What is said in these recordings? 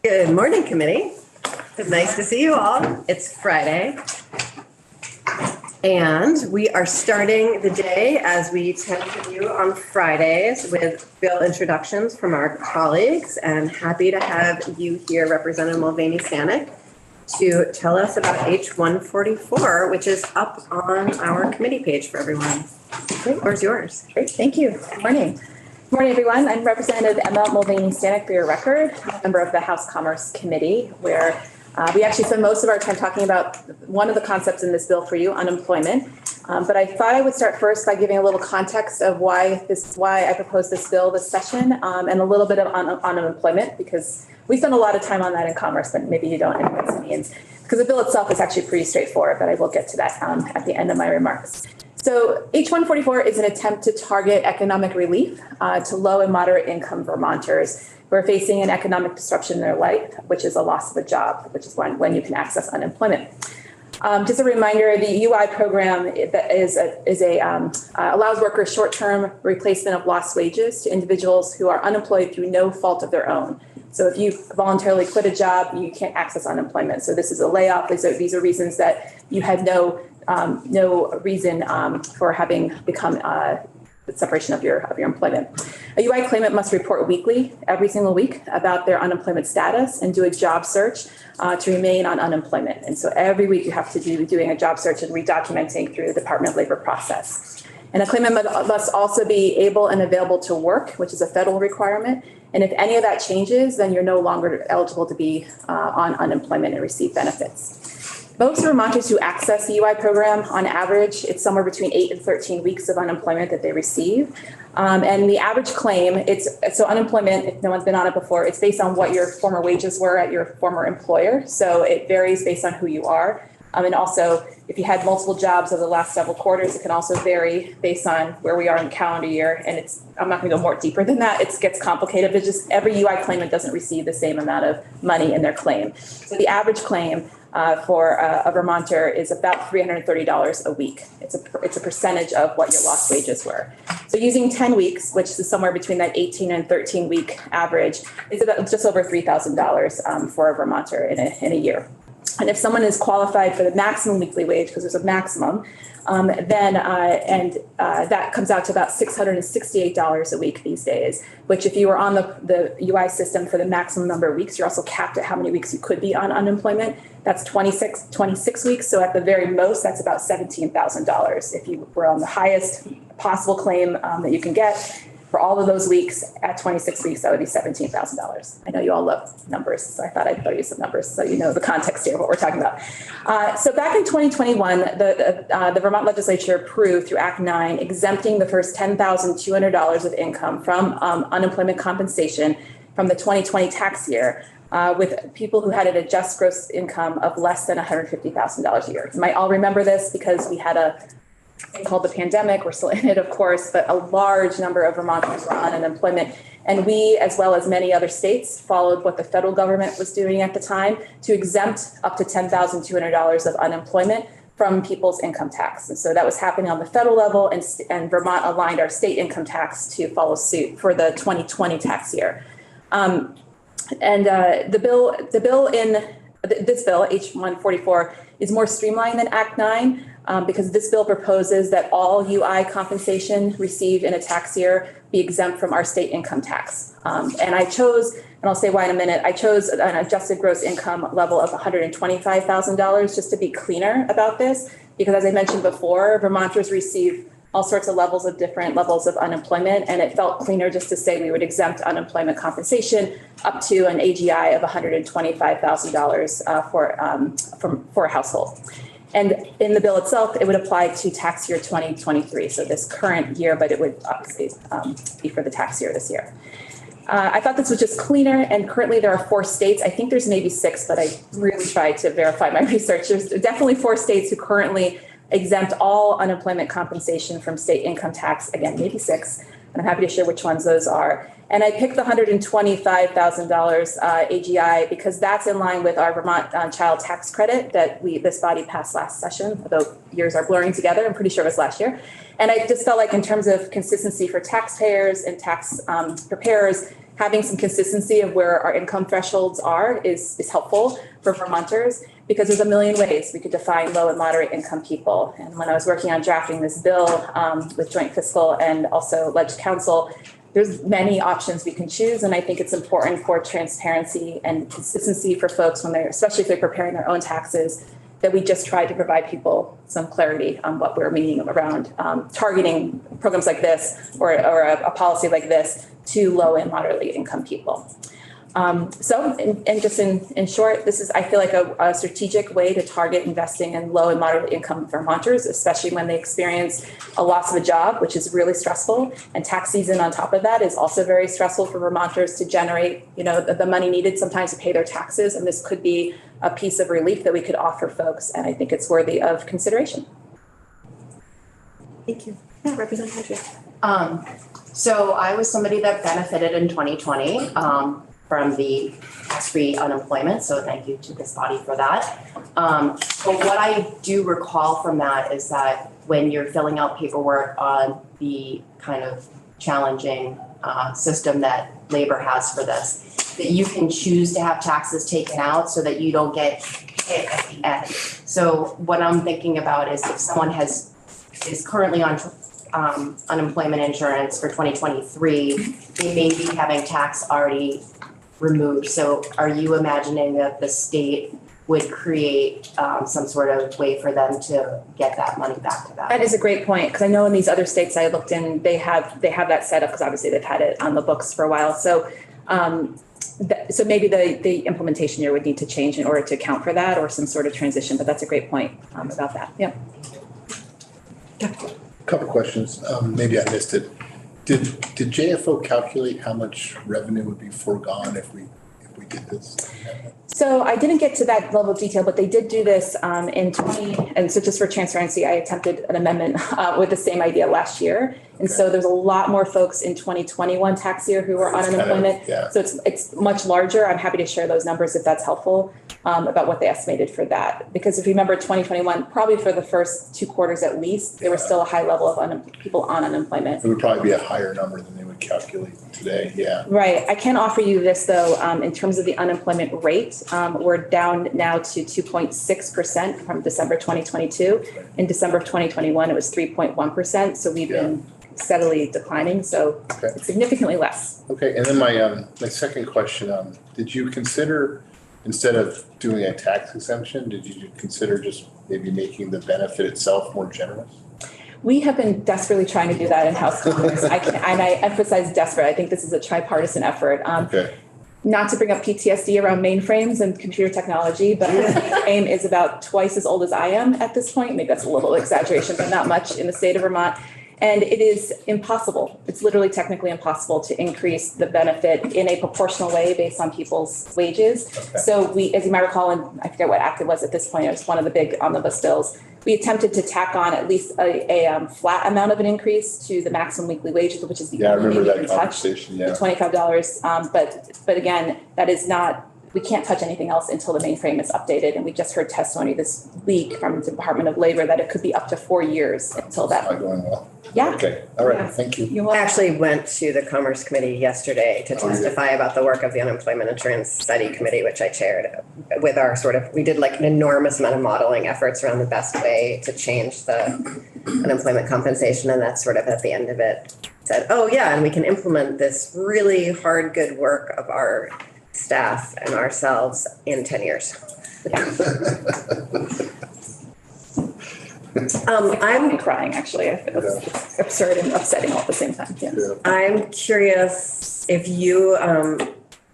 Good morning, committee. It's nice to see you all. It's Friday. And we are starting the day, as we tend to do on Fridays, with bill introductions from our colleagues. And happy to have you here, Representative Mulvaney Stanek, to tell us about H144, which is up on our committee page for everyone. Great, where's yours? Great, thank you. Good morning. Good morning, everyone. I'm Representative Emma Mulvaney Stanek, for your record, member of the House Commerce Committee, where we actually spend most of our time talking about one of the concepts in this bill for you, unemployment. But I thought I would start first by giving a little context of why I proposed this bill this session, and a little bit of unemployment, because we spend a lot of time on that in Commerce, but maybe you don't in Ways and Means, because the bill itself is actually pretty straightforward, but I will get to that at the end of my remarks. So H144 is an attempt to target economic relief to low and moderate income Vermonters who are facing an economic disruption in their life, which is a loss of a job, which is when you can access unemployment. Just a reminder, the UI program allows workers short-term replacement of lost wages to individuals who are unemployed through no fault of their own. So if you voluntarily quit a job, you can't access unemployment. So this is a layoff. These are reasons that you had no reason for having become the separation of your employment. A UI claimant must report weekly, every single week, about their unemployment status and do a job search to remain on unemployment. And so every week you have to be doing a job search and redocumenting through the Department of Labor process. And a claimant must also be able and available to work, which is a federal requirement. And if any of that changes, then you're no longer eligible to be on unemployment and receive benefits. Most Vermonters who access the UI program, on average, it's somewhere between 8 and 13 weeks of unemployment that they receive. And the average claim, so unemployment, if no one's been on it before, it's based on what your former wages were at your former employer. So it varies based on who you are. And also, if you had multiple jobs over the last several quarters, it can also vary based on where we are in the calendar year. And I'm not going to go more deeper than that. It gets complicated, but just every UI claimant doesn't receive the same amount of money in their claim. So the average claim for a Vermonter is about $330 a week. It's a percentage of what your lost wages were. So using 10 weeks, which is somewhere between that 18 and 13 week average, is about just over $3,000 for a Vermonter in a year. And if someone is qualified for the maximum weekly wage, because there's a maximum, then that comes out to about $668 a week these days, which if you were on the UI system for the maximum number of weeks, you're also capped at how many weeks you could be on unemployment. That's 26 weeks. So at the very most, that's about $17,000. If you were on the highest possible claim that you can get, for all of those weeks at 26 weeks, that would be $17,000. I know you all love numbers, so I thought I'd throw you some numbers so you know the context here of what we're talking about. So back in 2021, the Vermont legislature approved through Act 9 exempting the first $10,200 of income from unemployment compensation from the 2020 tax year with people who had an adjusted gross income of less than $150,000 a year. You might all remember this because we had a thing called the pandemic. We're still in it, of course, but a large number of Vermonters were on unemployment. And we, as well as many other states, followed what the federal government was doing at the time to exempt up to $10,200 of unemployment from people's income tax. And so that was happening on the federal level, and Vermont aligned our state income tax to follow suit for the 2020 tax year. This bill, H144, is more streamlined than Act 9 because this bill proposes that all UI compensation received in a tax year be exempt from our state income tax. And I chose, and I'll say why in a minute, I chose an adjusted gross income level of $125,000 just to be cleaner about this, because as I mentioned before, Vermonters receive all sorts of different levels of unemployment, and it felt cleaner just to say we would exempt unemployment compensation up to an AGI of $125,000 for a household. And in the bill itself, it would apply to tax year 2023, so this current year, but it would obviously be for the tax year this year. I thought this was just cleaner, and currently there are 4 states. I think there's maybe 6, but I really tried to verify my research. There's definitely 4 states who currently exempt all unemployment compensation from state income tax. Again, maybe 6, and I'm happy to share which ones those are. And I picked the $125,000 AGI because that's in line with our Vermont child tax credit that this body passed last session, although years are blurring together. I'm pretty sure it was last year. And I just felt like in terms of consistency for taxpayers and tax preparers, having some consistency of where our income thresholds are is helpful for Vermonters, because there's a million ways we could define low and moderate income people. And when I was working on drafting this bill with joint fiscal and also Ledge Council, there's many options we can choose. And I think it's important for transparency and consistency for folks when they're, especially if they're preparing their own taxes, that we just try to provide people some clarity on what we're meaning around targeting programs like this or a policy like this to low and moderately income people. Just in short, this is, I feel like a strategic way to target investing in low and moderate income Vermonters, especially when they experience a loss of a job, which is really stressful. And tax season on top of that is also very stressful for Vermonters to generate, the money needed sometimes to pay their taxes. And this could be a piece of relief that we could offer folks. And I think it's worthy of consideration. Thank you. Yeah, Representative. So I was somebody that benefited in 2020 from the tax-free unemployment. So thank you to this body for that. But what I do recall from that is that when you're filling out paperwork on the kind of challenging system that labor has for this, that you can choose to have taxes taken out so that you don't get hit at the end. So what I'm thinking about is if someone is currently on unemployment insurance for 2023, they may be having tax already removed. So are you imagining that the state would create some sort of way for them to get that money back to them? That is a great point, because I know in these other states I looked in, they have that set up because obviously they've had it on the books for a while. So so maybe the implementation year would need to change in order to account for that, or some sort of transition. But that's a great point about that. Yeah. Couple questions. Maybe I missed it. Did JFO calculate how much revenue would be foregone if we did this? So I didn't get to that level of detail, but they did do this in 20, and so just for transparency, I attempted an amendment with the same idea last year. And so there's a lot more folks in 2021 tax year who were on unemployment. So it's much larger. I'm happy to share those numbers if that's helpful about what they estimated for that. Because if you remember 2021, probably for the first 2 quarters at least, there was still a high level of people on unemployment. It would probably be a higher number than they would calculate today. Yeah. Right. I can offer you this though, in terms of the unemployment rate, we're down now to 2.6% from December 2022. In December of 2021, it was 3.1%. So we've been steadily declining. So it's significantly less. Okay. And then my second question, did you consider, instead of doing a tax exemption, did you consider just maybe making the benefit itself more generous? We have been desperately trying to do that in House Congress. I emphasize desperate. I think this is a tripartisan effort. Not to bring up PTSD around mainframes and computer technology, but AIM is about twice as old as I am at this point. Maybe that's a little exaggeration, but not much in the state of Vermont. And it is impossible. It's literally technically impossible to increase the benefit in a proportional way based on people's wages. So we, as you might recall, and I forget what act it was at this point, it was one of the big omnibus bills, we attempted to tack on at least a flat amount of an increase to the maximum weekly wage, which is the only thing we can touch, the $25. But again, that is not, we can't touch anything else until the mainframe is updated. And we just heard testimony this week from the Department of Labor that it could be up to 4 years until that. Not going well. Yeah. Okay. All right. Thank you. I actually went to the Commerce Committee yesterday to testify about the work of the Unemployment Insurance Study Committee, which I chaired with our we did like an enormous amount of modeling efforts around the best way to change the unemployment compensation. And that's sort of at the end of it said, oh yeah, and we can implement this really hard, good work of our staff and ourselves in 10 years. I'm crying actually. It's absurd and upsetting all at the same time. Yeah. I'm curious if you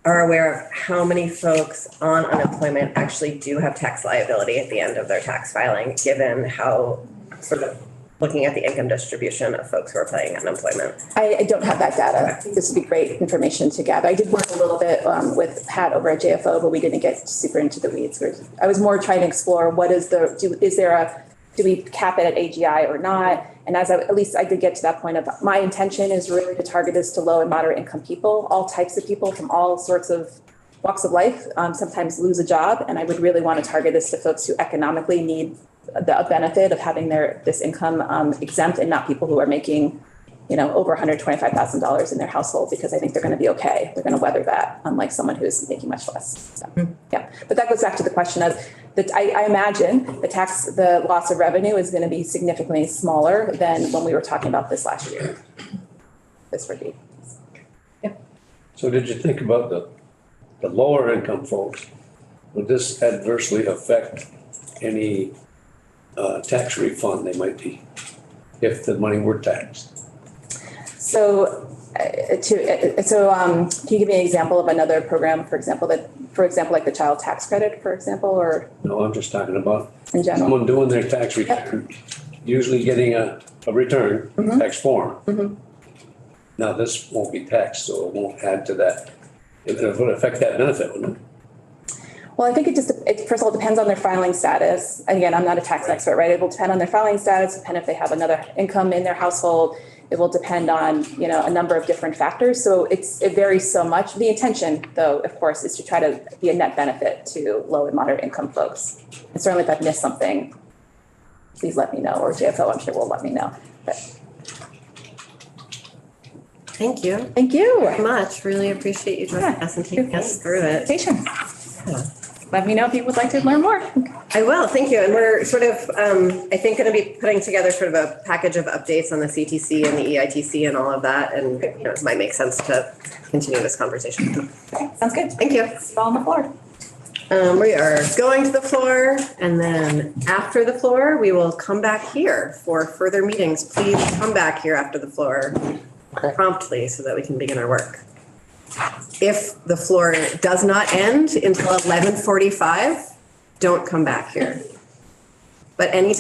are aware of how many folks on unemployment actually do have tax liability at the end of their tax filing, given how sort of looking at the income distribution of folks who are paying unemployment. I don't have that data. I think this would be great information to gather. I did work a little bit with Pat over at JFO, but we didn't get super into the weeds. I was more trying to explore what is do we cap it at AGI or not? And at least I did get to that point of my intention is really to target this to low and moderate income people, all types of people from all sorts of walks of life, sometimes lose a job. And I would really want to target this to folks who economically need the benefit of having this income exempt, and not people who are making over $125,000 in their household, because I think they're going to be okay. They're going to weather that, unlike someone who's making much less. So, yeah, but that goes back to the question of that. I imagine the loss of revenue is going to be significantly smaller than when we were talking about this last year. This would be. So did you think about the lower income folks? Would this adversely affect any tax refund they might be if the money were taxed? So, can you give me an example of another program, for example, like the child tax credit, for example, or No, I'm just talking about in general? someone doing their tax return, usually getting a return, tax form. Now, this won't be taxed, so it won't add to that. It would affect that benefit, wouldn't it? Well, I think it first of all depends on their filing status. Again, I'm not a tax expert, right? It will depend on their filing status, depend if they have another income in their household. It will depend on, a number of different factors. So it varies so much. The intention, though, of course, is to try to be a net benefit to low and moderate income folks. And certainly if I've missed something, please let me know, or JFO, I'm sure will let me know. But Thank you thank you. very much. Really appreciate you joining us and taking us through it. Patience. Let me know if you would like to learn more. I will, thank you. And we're sort of, I think, going to be putting together sort of a package of updates on the CTC and the EITC and all of that. And it might make sense to continue this conversation. Okay, sounds good. Thank you. It's all on the floor. We are going to the floor, and then after the floor, we will come back here for further meetings. Please come back here after the floor promptly so that we can begin our work. If the floor does not end until 11:45, don't come back here. But anytime